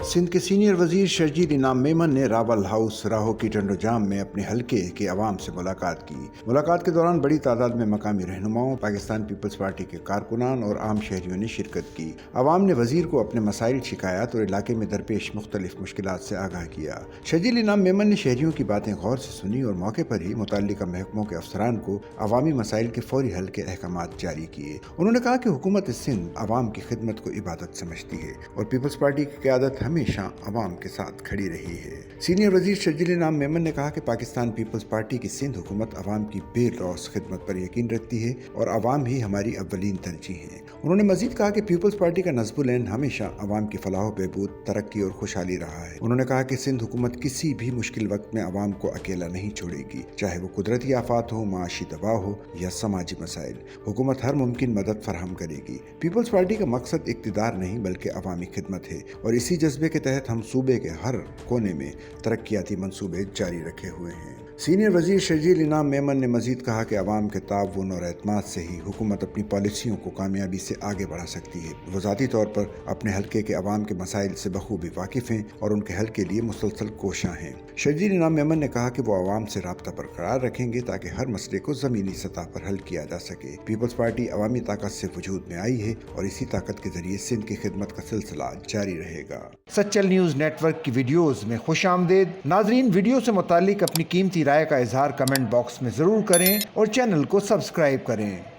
सिंध के सीनियर वजीर शर्जील इनाम मेमन ने रावल हाउस राहो की टंडो जाम में अपने हलके के अवाम से मुलाकात की। मुलाकात के दौरान बड़ी तादाद में मकामी रहनुमाओं, पाकिस्तान पीपल्स पार्टी के कारकुनान और आम शहरियों ने शिरकत की। अवाम ने वजीर को अपने मसाइल, शिकायत और इलाके में दरपेश मुख्तलिफ मुश्किलात से आगाह किया। शर्जील इनाम मेमन ने शहरियों की बातें गौर से सुनी और मौके पर ही मुतल्लिका महकमों के अफसरान को अवामी मसाइल के फौरी हल के अहकामात जारी किए। उन्होंने कहा कि हुकूमत सिंध अवाम की खिदमत को इबादत समझती है और पीपल्स पार्टी की क़यादत हमेशा अवाम के साथ खड़ी रही है। सीनियर वजीर शर्जील इनाम मेमन ने कहा कि पाकिस्तान पीपल्स पार्टी की सिंध हुकूमत अवाम की बेलौस खिदमत पर यकीन रखती है और अवाम ही हमारी अव्वलीन तरजीह है। उन्होंने मजीद कहा कि पीपल्स पार्टी का नस्बुल ऐन हमेशा अवाम की फलाह बहबूद, तरक्की और खुशहाली रहा है। उन्होंने कहा कि सिंध हुकूमत किसी भी मुश्किल वक्त में अवाम को अकेला नहीं छोड़ेगी, चाहे वो कुदरती आफात हो, माशी दबाव हो या समाजी मसाइल। हुकूमत हर मुमकिन मदद फराहम करेगी। पीपल्स पार्टी का मकसद इक्तिदार नहीं बल्कि अवामी खिदमत है और इसी जज्बे के तहत हम सूबे के हर कोने में तरक्याती मंसूबे जारी रखे हुए हैं। सीनियर वजीर शर्जील इनाम मेमन ने मजीद कहा कि अवाम के ताउन और एतमाद से ही हुकूमत अपनी पॉलिसियों को कामयाबी से आगे बढ़ा सकती है। वो ज़ाती तौर पर अपने हल्के के अवाम के मसाइल से बखूबी वाकिफ़ हैं और उनके हल के लिए मुसलसल कोशां हैं। शर्जील इनाम मेमन ने कहा कि वो अवाम से राब्ता बरकरार रखेंगे ताकि हर मसले को ज़मीनी सतह पर हल किया जा सके। पीपल्स पार्टी अवामी ताकत से वजूद में आई है और इसी ताकत के जरिए सिंध की खिदमत का सिलसिला जारी रहेगा। सच्चल न्यूज़ नेटवर्क की वीडियोज़ में खुश आमदेद। नाजरीन, वीडियो से मुतालिक अपनी कीमती राय का इजहार कमेंट बॉक्स में ज़रूर करें और चैनल को सब्सक्राइब करें।